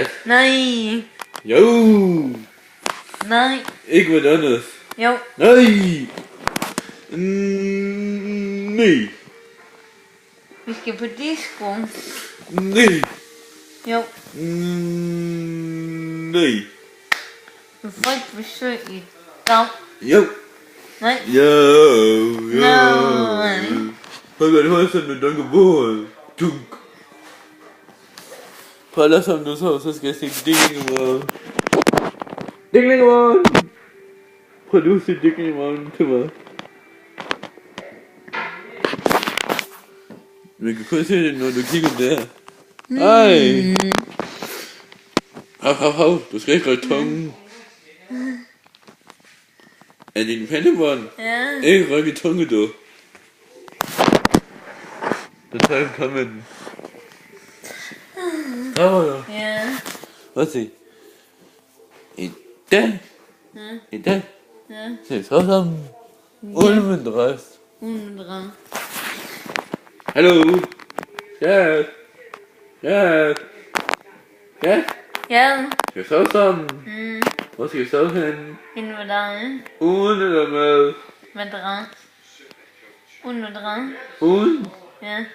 Skat. Nej. Jo. Nej. Ikke McDonald's. Jo. Nej. Nej. Vi skal på disco. Nej. Jo. Nej. Du får ikke besøg i dag. Jo. Nej. Jo. Nej. Prøv at gøre det sådan, at du dunker bordet. Dunk. Prøv at lade som du så skal jeg sige ding i morgen. Ding i morgen. Prøv at du sige ding i morgen til mig. Vi kan kun se det, når du kigger der. Ej. Hav. Du skal ikke røre tungen. Er det en pandebånd? Ja. Ikke rykke tunge, du. Så tager jeg komme med den. Ja. Hvad siger? I dag? Ja. Så vi så sammen. Ulvendræs. Undre. Hallo? Ja. Ja. Ja. Ja. Skal vi så sammen? Mm. Hvor skal vi så hen? Inden med dig. Uden eller med? Med dig. Uden med dig. Uden? Ja.